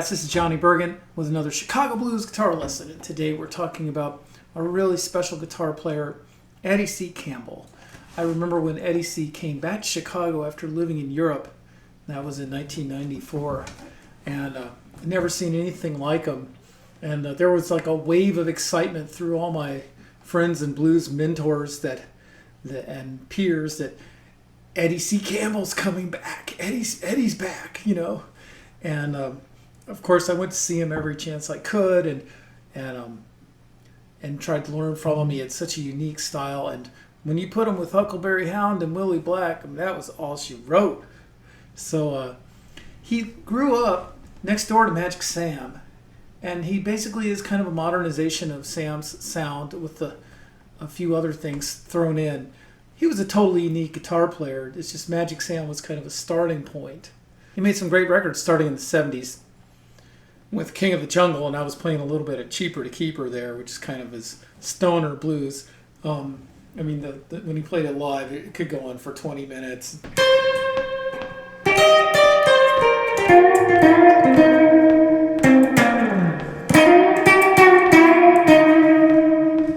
guys, this is Johnny Bergen with another Chicago Blues guitar lesson. And today we're talking about a really special guitar player, Eddie C. Campbell. I remember when Eddie C. came back to Chicago after living in Europe. That was in 1994. And I'd never seen anything like him. And there was like a wave of excitement through all my friends and blues mentors and peers that Eddie C. Campbell's coming back. Eddie's back, you know. And of course, I went to see him every chance I could, and tried to learn from him. He had such a unique style, and when you put him with Huckleberry Hound and Willie Black, I mean, that was all she wrote. So he grew up next door to Magic Sam, and he basically is kind of a modernization of Sam's sound with a few other things thrown in. He was a totally unique guitar player. It's just Magic Sam was kind of a starting point. He made some great records starting in the 70s with King of the Jungle, and I was playing a little bit of Cheaper to Keeper there, which is kind of his stoner blues. I mean, when he played it live, it could go on for 20 minutes.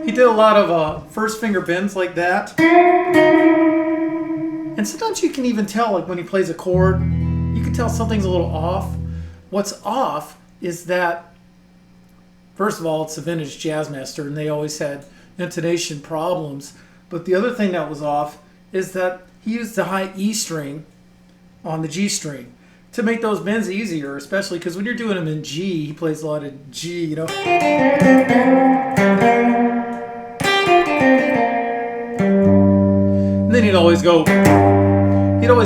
He did a lot of first finger bends like that. And sometimes you can even tell, like when he plays a chord, you can tell something's a little off. What's off is that, first of all, it's a vintage jazz master, and they always had intonation problems. But the other thing that was off is that he used the high E string on the G string to make those bends easier, especially because when you're doing them in G, he plays a lot of G, you know. And then he'd always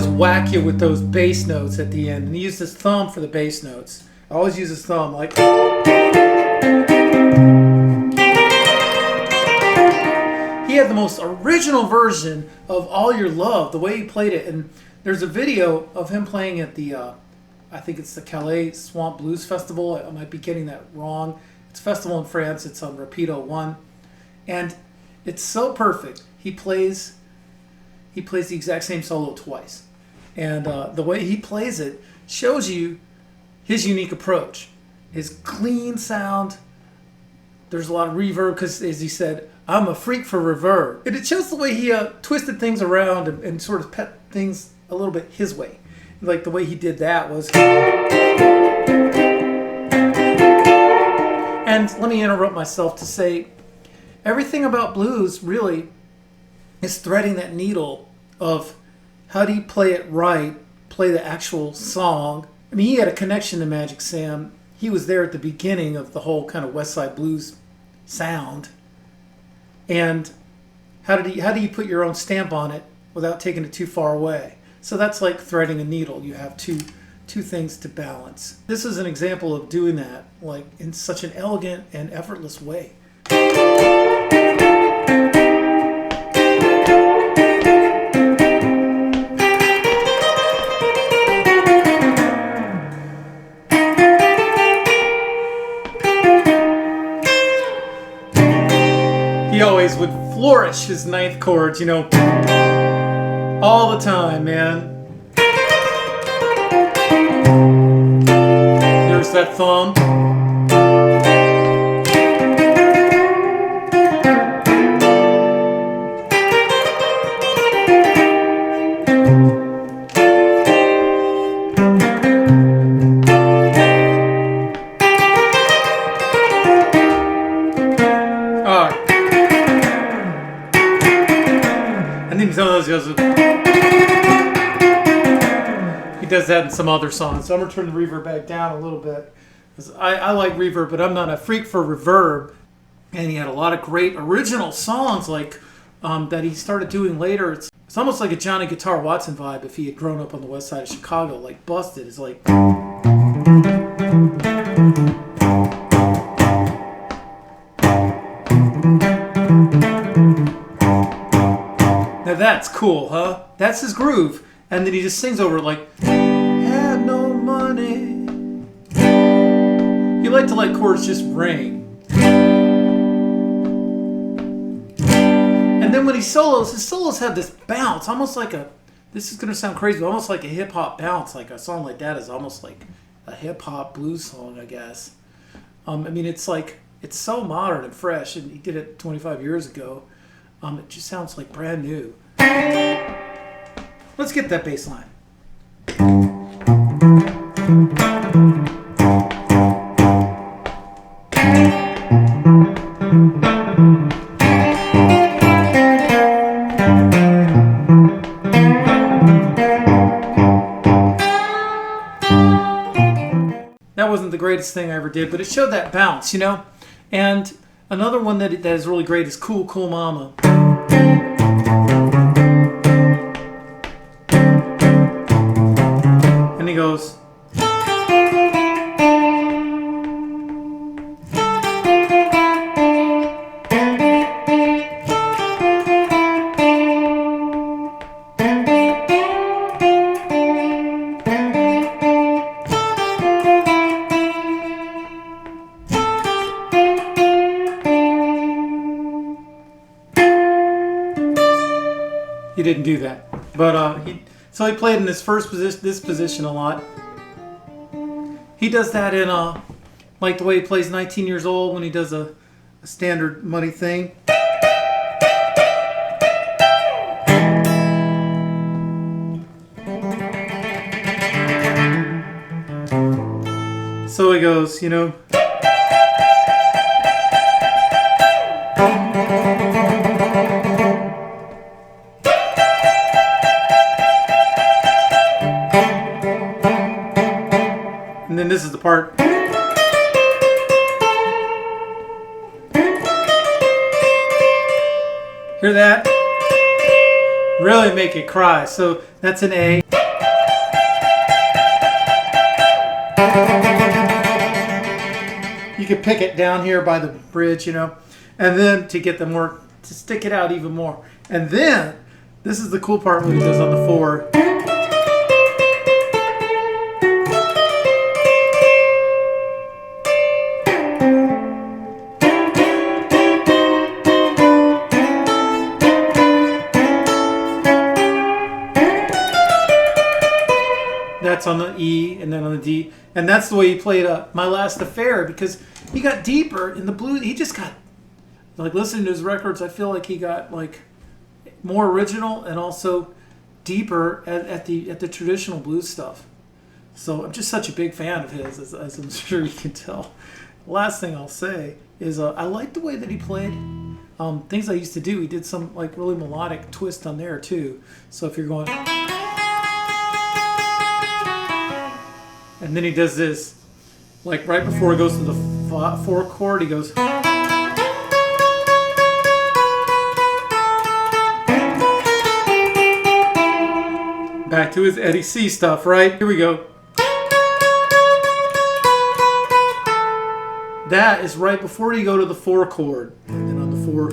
whack you with those bass notes at the end. And he used his thumb for the bass notes. I always use his thumb, like. He had the most original version of All Your Love, the way he played it. And there's a video of him playing at the, I think it's the Calais Swamp Blues Festival. I might be getting that wrong. It's a festival in France. It's on Rapido 1. And it's so perfect. He plays the exact same solo twice. And the way he plays it shows you his unique approach. His clean sound. There's a lot of reverb because, as he said, I'm a freak for reverb. And it shows the way he twisted things around and sort of pet things a little bit his way. Like the way he did that was... And let me interrupt myself to say, everything about blues really is threading that needle of how do you play it right, play the actual song. I mean, he had a connection to Magic Sam. He was there at the beginning of the whole kind of West Side Blues sound. And how do you put your own stamp on it without taking it too far away? So that's like threading a needle. You have two things to balance. This is an example of doing that, like in such an elegant and effortless way. He always would flourish his ninth chords, you know, all the time, man. There's that thumb. He does that in some other songs. So I'm going to turn the reverb back down a little bit. I like reverb, but I'm not a freak for reverb. And he had a lot of great original songs like that he started doing later. It's almost like a Johnny Guitar Watson vibe if he had grown up on the west side of Chicago. Like Busted is like... Now that's cool, huh? That's his groove. And then he just sings over it like, had no money. He liked to let chords just ring. And then when he solos, his solos have this bounce, almost like a, this is going to sound crazy, but almost like a hip-hop bounce. Like a song like that is almost like a hip hop blues song, I guess. I mean, it's like it's so modern and fresh, and he did it 25 years ago. It just sounds like brand new. Let's get that bass line. That wasn't the greatest thing I ever did, but it showed that bounce, you know? And another one that is really great is Cool Cool Mama. And he goes... He didn't do that, but so he played in this position a lot. He does that in like the way he plays 19 years old when he does a standard muddy thing. So he goes, you know. And then this is the part. Hear that? Really make it cry. So that's an A. You can pick it down here by the bridge, you know, and then to get the more, to stick it out even more. And then this is the cool part when he goes on the 4. That's on the E and then on the D, and that's the way he played My Last Affair, because he got deeper in the blues. He just got, like, listening to his records, I feel like he got like more original and also deeper at the traditional blues stuff. So I'm just such a big fan of his, as I'm sure you can tell. Last thing I'll say is I like the way that he played. Things I used to do, he did some like really melodic twist on there too. So if you're going... And then he does this, like right before he goes to the 4 chord, he goes. Back to his Eddie C stuff, right? Here we go. That is right before you go to the 4 chord. And then on the 4.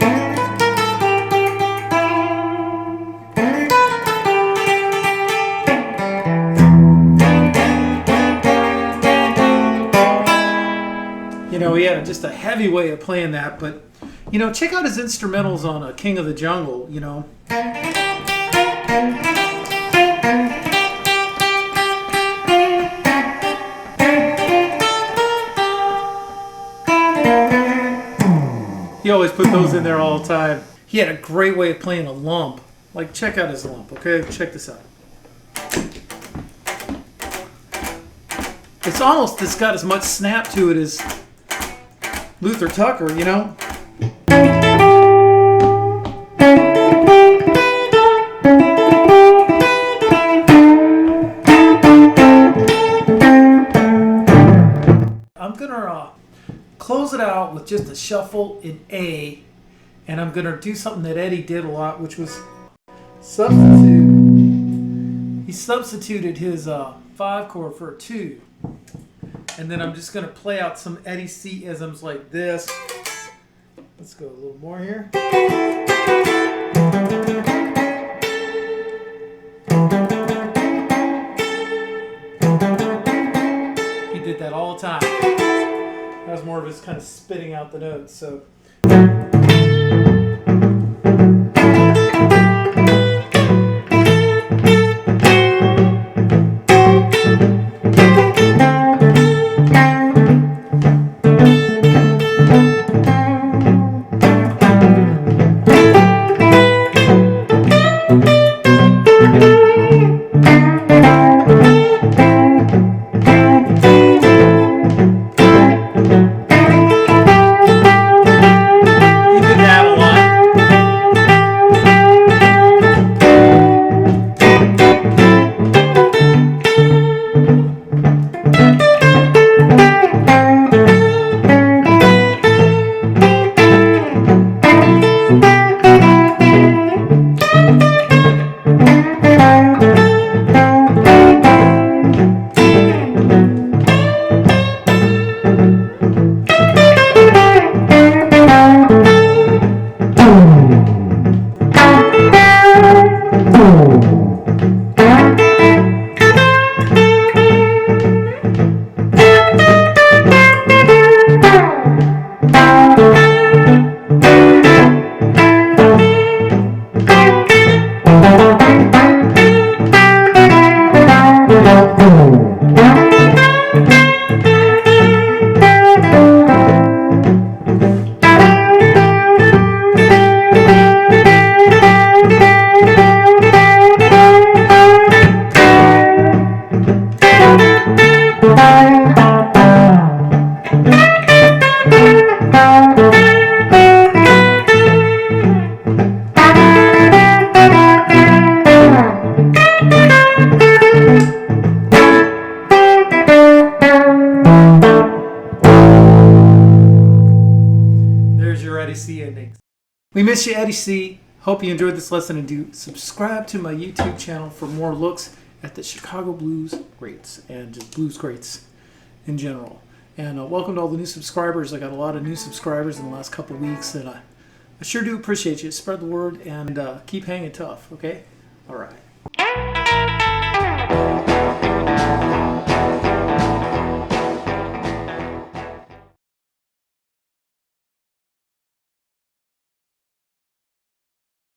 You know, he had just a heavy way of playing that, but, you know, check out his instrumentals on King of the Jungle, you know. He always put those in there all the time. He had a great way of playing a lump. Like, check out his lump, okay? Check this out. It's got as much snap to it as Luther Tucker, you know? I'm gonna close it out with just a shuffle in A, and I'm gonna do something that Eddie did a lot, which was substitute. He substituted his 5 chord for a 2. And then I'm just going to play out some Eddie C isms like this. Let's go a little more here. He did that all the time. That was more of his kind of spitting out the notes. So. miss you, Eddie C. Hope you enjoyed this lesson, and do subscribe to my YouTube channel for more looks at the Chicago blues greats and just blues greats in general. And welcome to all the new subscribers. I got a lot of new subscribers in the last couple weeks, and I sure do appreciate you. Spread the word and keep hanging tough, okay? All right.